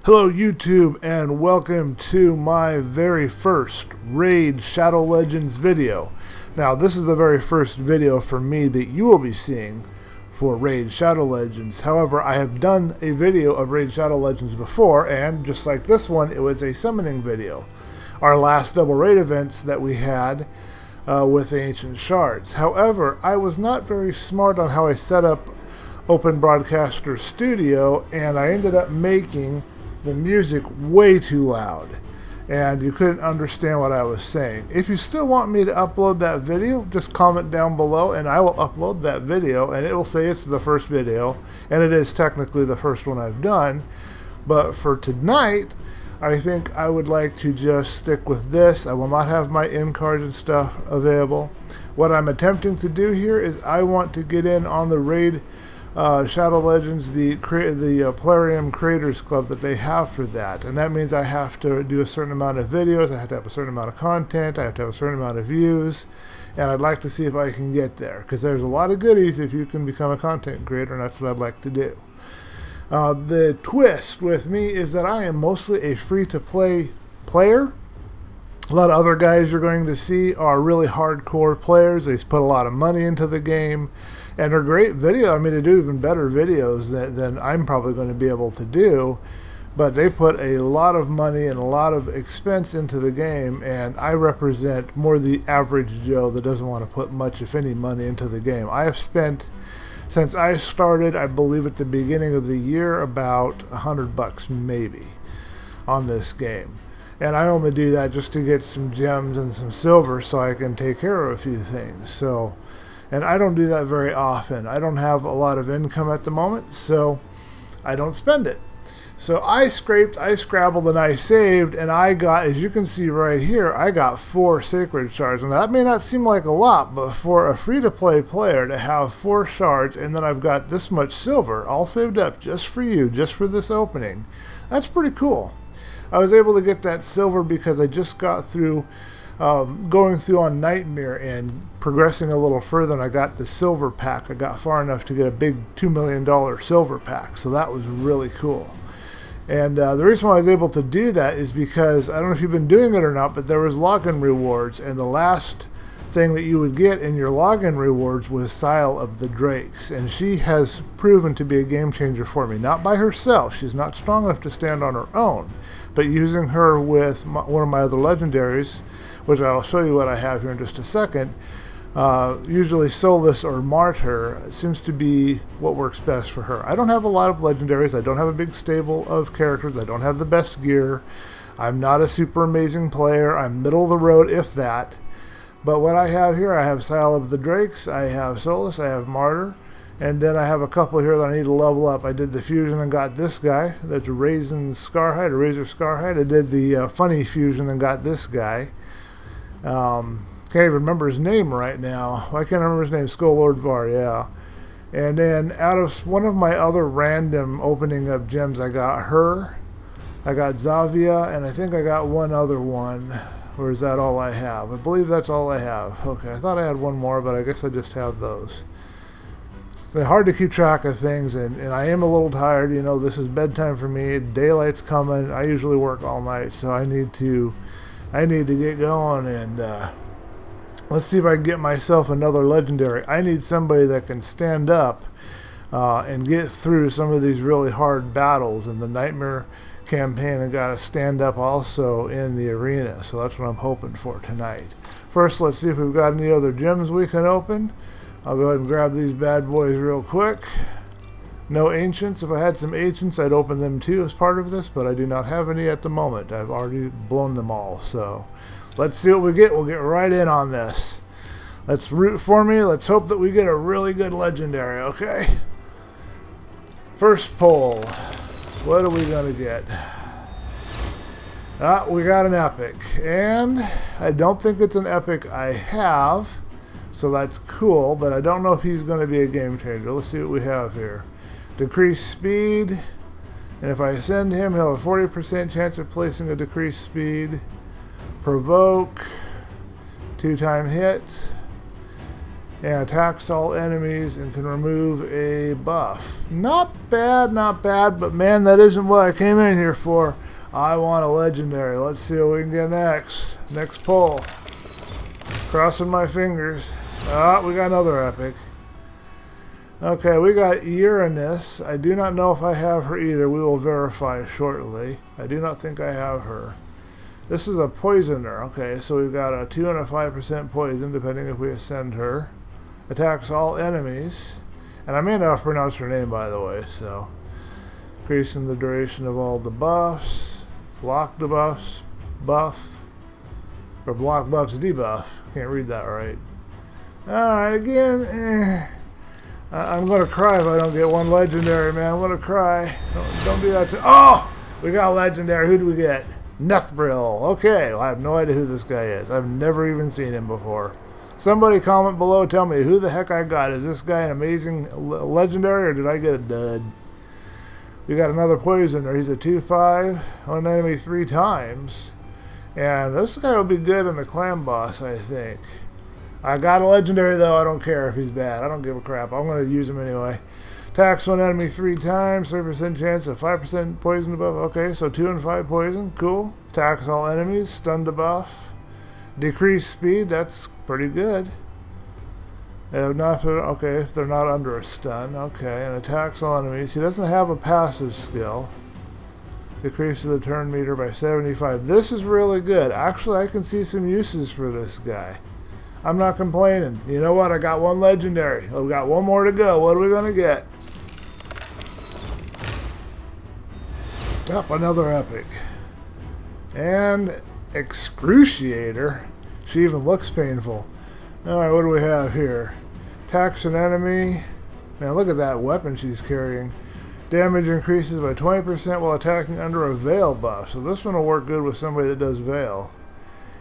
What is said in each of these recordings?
Hello YouTube and welcome to my very first Raid Shadow Legends video. Now this is the very first video for me that you will be seeing for Raid Shadow Legends. However, I have done a video of Raid Shadow Legends before, and just like this one, it was a summoning video. Our last double raid events that we had with Ancient Shards. However, I was not very smart on how I set up Open Broadcaster Studio, and I ended up making the music way too loud and you couldn't understand what I was saying. If you still want me to upload that video, just comment down below and I will upload that video, and it will say it's the first video, and it is technically the first one I've done. But for tonight, I think I would like to just stick with this. I will not have my end cards and stuff available. What I'm attempting to do here is I want to get in on the Raid Shadow Legends, the Plarium Creators Club that they have for that, and that means I have to do a certain amount of videos, I have to have a certain amount of content, I have to have a certain amount of views, and I'd like to see if I can get there, because there's a lot of goodies if you can become a content creator, and that's what I'd like to do. The twist with me is that I am mostly a free-to-play player. A lot of other guys you're going to see are really hardcore players. They put a lot of money into the game, and they're great video. I mean, they do even better videos than I'm probably going to be able to do, but they put a lot of money and a lot of expense into the game, and I represent more the average Joe that doesn't want to put much, if any, money into the game. I have spent, since I started, I believe at the beginning of the year, about $100 maybe on this game. And I only do that just to get some gems and some silver so I can take care of a few things. So, and I don't do that very often. I don't have a lot of income at the moment, so I don't spend it. So I scraped, I scrabbled, and I saved, and I got, as you can see right here, I got 4 sacred shards. And that may not seem like a lot, but for a free-to-play player to have 4 shards, and then I've got this much silver all saved up just for you, just for this opening, that's pretty cool. I was able to get that silver because I just got through going through on Nightmare and progressing a little further, and I got the silver pack. I got far enough to get a big $2 million silver pack, so that was really cool. And the reason why I was able to do that is because, I don't know if you've been doing it or not, but there was login rewards, and the last thing that you would get in your login rewards was Sile of the Drakes, and she has proven to be a game changer for me. Not by herself, she's not strong enough to stand on her own, but using her with one of my other legendaries, which I'll show you what I have here in just a second, usually Solus or Martyr seems to be what works best for her. I don't have a lot of legendaries, I don't have a big stable of characters, I don't have the best gear, I'm not a super amazing player, I'm middle of the road if that. But what I have here, I have Sile of the Drakes, I have Solus, I have Martyr, and then I have a couple here that I need to level up. I did the fusion and got this guy, that's Raisin Scarhide, or Razor Scarhide. I did the funny fusion and got this guy. Can't even remember his name right now. I can't remember his name, Skull Lord Var, yeah. And then out of one of my other random opening up gems, I got her, I got Zavia, and I think I got one other one. Or is that all I have? I believe that's all I have. Okay, I thought I had one more, but I guess I just have those. It's hard to keep track of things, and I am a little tired. You know, this is bedtime for me. Daylight's coming. I usually work all night, so I need to get going, and let's see if I can get myself another legendary. I need somebody that can stand up and get through some of these really hard battles in the Nightmare campaign, and got to stand up also in the arena, so that's what I'm hoping for tonight. First, let's see if we've got any other gems we can open. I'll go ahead and grab these bad boys real quick. No ancients. If I had some ancients, I'd open them too as part of this, but I do not have any at the moment. I've already blown them all, so let's see what we get. We'll get right in on this. Let's root for me. Let's hope that we get a really good legendary, okay? First pull. What are we going to get? We got an epic, and I don't think it's an epic I have, so that's cool, but I don't know if he's going to be a game changer. Let's see what we have here. Decreased speed, and if I send him, he'll have a 40% chance of placing a decreased speed. Provoke, 2-time hit, And attacks all enemies and can remove a buff. Not bad, not bad, but man, that isn't what I came in here for. I want a legendary. Let's see what we can get next. Next pull. Crossing my fingers. Ah, we got another epic. Okay, we got Uranus. I do not know if I have her either. We will verify shortly. I do not think I have her. This is a poisoner. Okay, so we've got a 2 and a 5% poison, depending if we ascend her. Attacks all enemies. And I may not have pronounced her name, by the way, so. Increasing the duration of all debuffs. Block debuffs. Buff. Or block buffs debuff. Can't read that right. Alright, again, I'm going to cry if I don't get one legendary, man. I'm going to cry. Don't do that to... Oh! We got a legendary. Who do we get? Nethbril. Okay, well, I have no idea who this guy is. I've never even seen him before. Somebody comment below, tell me who the heck I got. Is this guy an amazing legendary, or did I get a dud? We got another poisoner. He's a 2/5 on enemy 3 times. And this guy will be good in the clan boss, I think. I got a legendary, though. I don't care if he's bad. I don't give a crap. I'm going to use him anyway. Attacks one enemy 3 times, 30% chance of 5% poison debuff. Okay, so 2 and 5 poison. Cool. Attacks all enemies, stun debuff. Decreased speed, that's pretty good. Okay, if they're not under a stun. Okay, and attacks all enemies. He doesn't have a passive skill. Decreases the turn meter by 75. This is really good. Actually, I can see some uses for this guy. I'm not complaining. You know what? I got one legendary. We got one more to go. What are we going to get? Up, another epic. And Excruciator. She even looks painful. Alright, what do we have here? Attacks an enemy. Man, look at that weapon she's carrying. Damage increases by 20% while attacking under a Veil buff. So this one will work good with somebody that does Veil.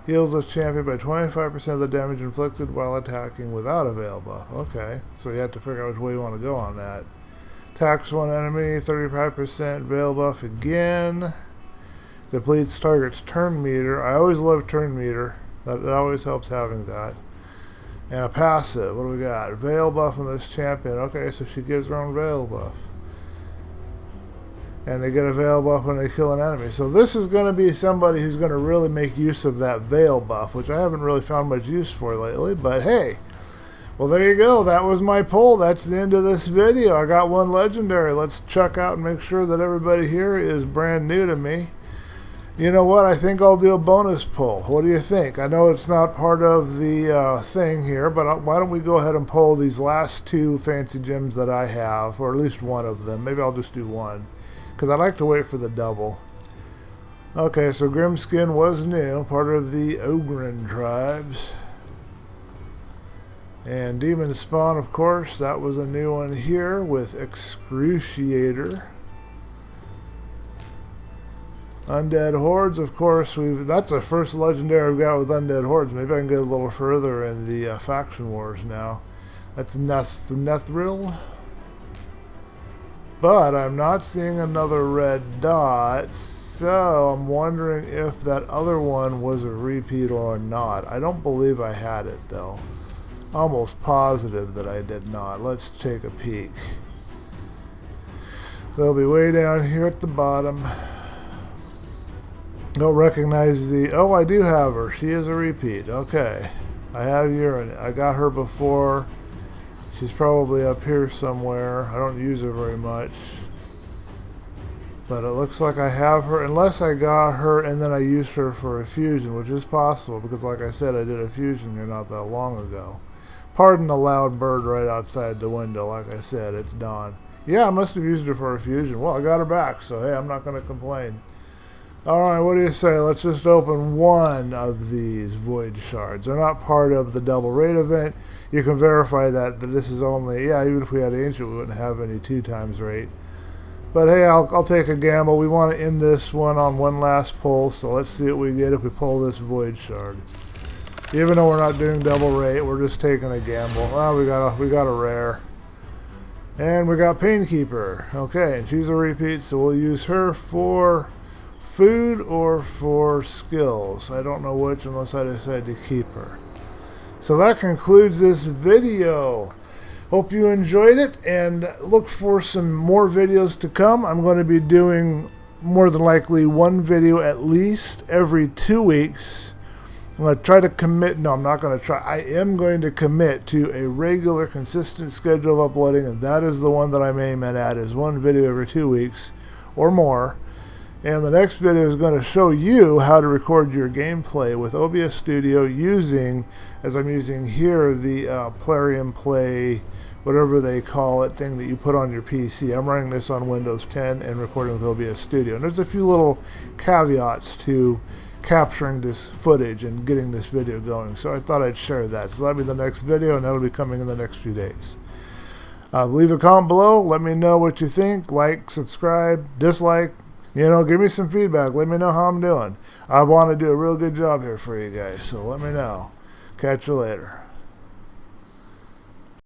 Heals this champion by 25% of the damage inflicted while attacking without a Veil buff. Okay, so you have to figure out which way you want to go on that. Attacks one enemy, 35% Veil buff again. Depletes target's turn meter. I always love turn meter. That always helps having that. And a passive. What do we got? Veil buff on this champion. Okay, so she gives her own Veil buff. And they get a Veil buff when they kill an enemy. So this is going to be somebody who's going to really make use of that Veil buff, which I haven't really found much use for lately, but hey. Well, there you go. That was my poll. That's the end of this video. I got one legendary. Let's check out and make sure that everybody here is brand new to me. You know what? I think I'll do a bonus poll. What do you think? I know it's not part of the thing here, but why don't we go ahead and poll these last 2 fancy gems that I have, or at least one of them. Maybe I'll just do one, because I like to wait for the double. Okay, so Grimskin was new, part of the Ogren tribes. And Demon Spawn, of course, that was a new one here with Excruciator. Undead Hordes, of course, that's the first legendary we've got with Undead Hordes. Maybe I can get a little further in the faction wars now. That's Nethbril. But I'm not seeing another red dot, so I'm wondering if that other one was a repeat or not. I don't believe I had it, though. Almost positive that I did not. Let's take a peek. They'll be way down here at the bottom. Don't recognize the... Oh, I do have her. She is a repeat. Okay. I have Uranus. I got her before. She's probably up here somewhere. I don't use her very much. But it looks like I have her. Unless I got her and then I used her for a fusion, which is possible. Because like I said, I did a fusion here not that long ago. Pardon the loud bird right outside the window. Like I said, it's dawn. Yeah, I must have used her for a fusion. Well, I got her back. So, hey, I'm not going to complain. Alright, what do you say? Let's just open one of these Void Shards. They're not part of the double raid event. You can verify that this is only... Yeah, even if we had Ancient, we wouldn't have any 2 times rate. But hey, I'll take a gamble. We want to end this one on one last pull, so let's see what we get if we pull this Void Shard. Even though we're not doing double rate, we're just taking a gamble. Oh, we got a rare. And we got Painkeeper. Okay, and she's a repeat, so we'll use her for... food or for skills. I don't know which unless I decide to keep her. So that concludes this video. Hope you enjoyed it, and look for some more videos to come. I'm going to be doing more than likely one video at least every 2 weeks. I'm going to try to commit, no, I'm not going to try, I am going to commit to a regular, consistent schedule of uploading, and that is the one that I'm aiming at, is one video every 2 weeks or more. And the next video is going to show you how to record your gameplay with OBS Studio using, as I'm using here, the Plarium Play, whatever they call it, thing that you put on your PC. I'm running this on Windows 10 and recording with OBS Studio. And there's a few little caveats to capturing this footage and getting this video going. So I thought I'd share that. So that'll be the next video, and that'll be coming in the next few days. Leave a comment below. Let me know what you think. Like, subscribe, dislike. You know, give me some feedback. Let me know how I'm doing. I want to do a real good job here for you guys, so let me know. Catch you later.